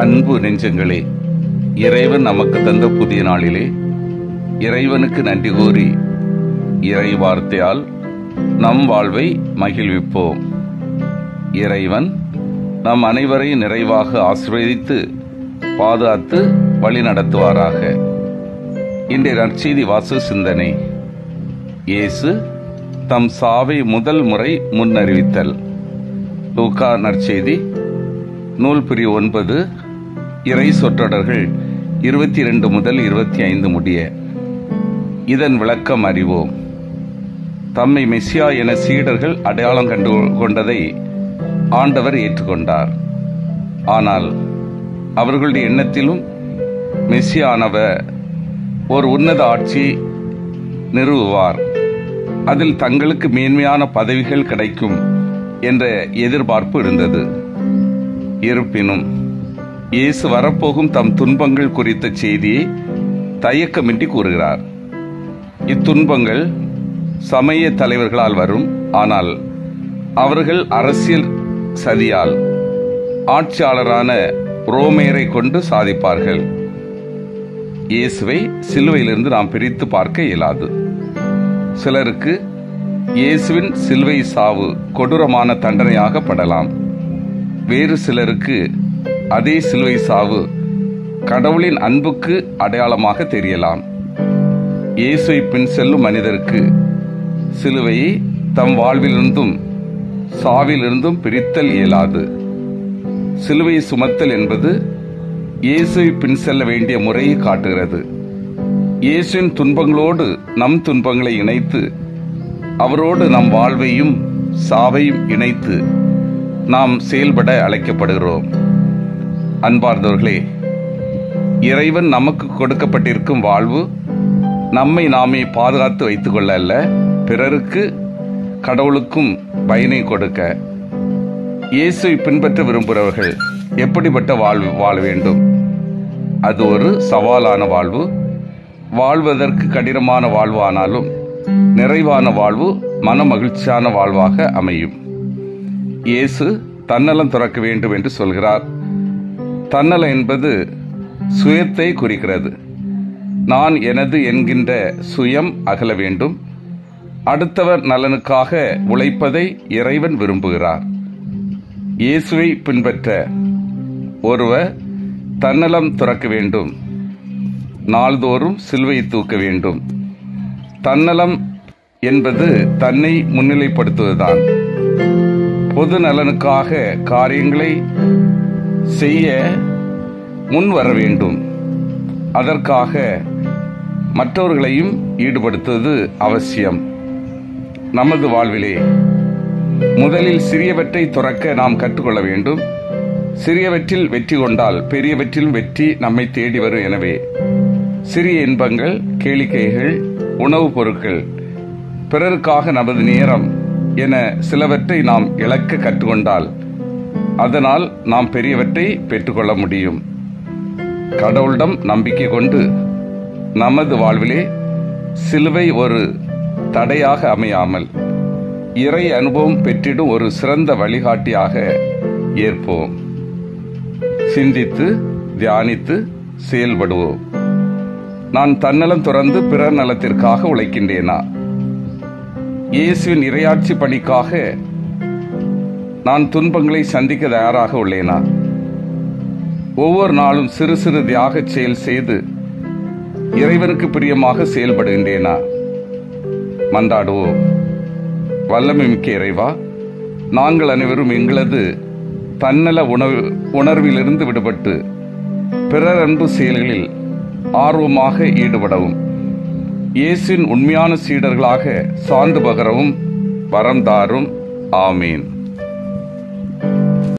அன்பு நெஞ்சங்களே, இறைவன் நமக்கு தந்த புதிய நாளிலே இறைவனுக்கு நன்றி கூறி இறை வார்த்தையால் நம் வாழ்வை மகிழ்விப்போம். இறைவன் நம் அனைவரையும் நிறைவாக ஆசீர்வதித்து பாதுகாத்து வழி நடத்துவாராக. இன்றைய நற்செய்தி வாசக சிந்தனை. இயேசு தம் சாவை முதல் முறை முன்னறிவித்தல். லூக்கா நற்செய்தி நூல் பிரிவு 9, இறை சொற்றொடர்கள் 22 முதல் 25 முடிய. இதன் விளக்கம் அறிவோம். தம்மை மெசியா என சீடர்கள் அடையாளம் கண்டு கொண்டதை ஆண்டவர் ஏற்றுக்கொண்டார். ஆனால் அவர்களுடைய எண்ணத்திலும் மெசியானவர் ஒரு உன்னத ஆட்சி நிறுவுவார், அதில் தங்களுக்கு மேன்மையான பதவிகள் கிடைக்கும் என்ற எதிர்பார்ப்பு இருந்தது. இருப்பினும் இயேசு வரப்போகும் தம் துன்பங்கள் குறித்த செய்தியை தயக்கமின்றி கூறுகிறார். இத்துன்பங்கள் சமய தலைவர்களால் வரும், ஆனால் அவர்கள் அரசியல் சதியால் ஆட்சியாளரான ரோமேரை கொண்டு சாதிப்பார்கள். இயேசுவை சிலுவையிலிருந்து நாம் பிரித்து பார்க்க இயலாது. சிலருக்கு இயேசுவின் சிலுவை சாவு கொடூரமான தண்டனையாக படலாம். வேறு சிலருக்கு அதே சிலுவை சாவு கடவுளின் அன்புக்கு அடையாளமாக தெரியலாம். இயேசுவை பின் செல்லும் மனிதருக்கு சிலுவையை தம் வாழ்விலிருந்தும் சாவிலிருந்தும் பிரித்தல் இயலாது. சிலுவையை சுமத்தல் என்பது இயேசுவை பின் செல்ல வேண்டிய முறையை காட்டுகிறது. இயேசுவின் துன்பங்களோடு நம் துன்பங்களை இணைத்து, அவரோடு நம் வாழ்வையும் சாவையும் இணைத்து நாம் செயல்பட அழைக்கப்படுகிறோம். அன்பார்ந்தவர்களே, இறைவன் நமக்கு கொடுக்கப்பட்டிருக்கும் வாழ்வு நம்மை நாமே பாதுகாத்து வைத்துக் கொள்ள அல்ல, பிறருக்கு கடவுளுக்கும் பயனை கொடுக்க. இயேசுவை பின்பற்ற விரும்புகிறவர்கள் எப்படிப்பட்ட வாழ்வு வாழ வேண்டும்? அது ஒரு சவாலான வாழ்வு. வாழ்வதற்கு கடினமான வாழ்வு ஆனாலும் நிறைவான வாழ்வு மன மகிழ்ச்சியான வாழ்வாக அமையும். இயேசு தன்னலம் துறக்க வேண்டும் என்று சொல்கிறார். தன்னலம் என்பது சுயத்தை குறிக்கிறது. நான் எனது என்கின்ற சுயம் அகல வேண்டும். அடுத்தவர் நலனுக்காக உழைப்பதை இறைவன் விரும்புகிறார். இயேசுவை பின்பற்ற ஒருவர் தன்னலம் துறக்க வேண்டும். நாள்தோறும் சிலுவையை தூக்க வேண்டும். தன்னலம் என்பது தன்னை முன்னிலைப்படுத்துவதுதான். பொது நலனுக்காக காரியங்களை செய்ய முன் வர வேண்டும். அதற்காக மற்றவர்களையும் ஈடுபடுத்துவது அவசியம். நமது வாழ்விலே முதலில் சிறியவற்றை துறக்க நாம் கற்றுக்கொள்ள வேண்டும். சிறியவற்றில் வெற்றி கொண்டால் பெரியவற்றிலும் வெற்றி நம்மை தேடி வரும். எனவே சிறிய இன்பங்கள், கேளிக்கைகள், உணவுப் பொருட்கள், பிறருக்காக நமது நேரம் என சிலவற்றை நாம் இழக்க கற்றுக்கொண்டால் அதனால் நாம் பெரியவற்றை பெற்றுக்கொள்ள முடியும். கடவுளிடம் நம்பிக்கை கொண்டு நமது வாழ்விலே சிலுவை ஒரு தடையாக அமையாமல் இறை அனுபவம் பெற்றிடும் ஒரு சிறந்த வழிகாட்டியாக ஏற்போம். சிந்தித்து தியானித்து செயல்படுவோம். நான் தன்னலம் துறந்து பிறர் நலத்திற்காக உழைக்கின்றேனா? இயேசுவின் இறையாட்சி பணிக்காக நான் துன்பங்களை சந்திக்க தயாராக உள்ளேனா? ஒவ்வொரு நாளும் சிறு சிறு தியாக செயல் செய்து இறைவனுக்கு பிரியமாக செயல்படுகின்றேனா? மன்றாடுவோம். வல்லமை மிக்க இறைவா, நாங்கள் அனைவரும் எங்களது தன்னல உணர்விலிருந்து விடுபட்டு பிறர் அன்பு செயல்களில் ஆர்வமாக ஈடுபடவும், இயேசுவின் உண்மையான சீடர்களாக சார்ந்து பகரவும் வரம் தாரும். ஆமீன்.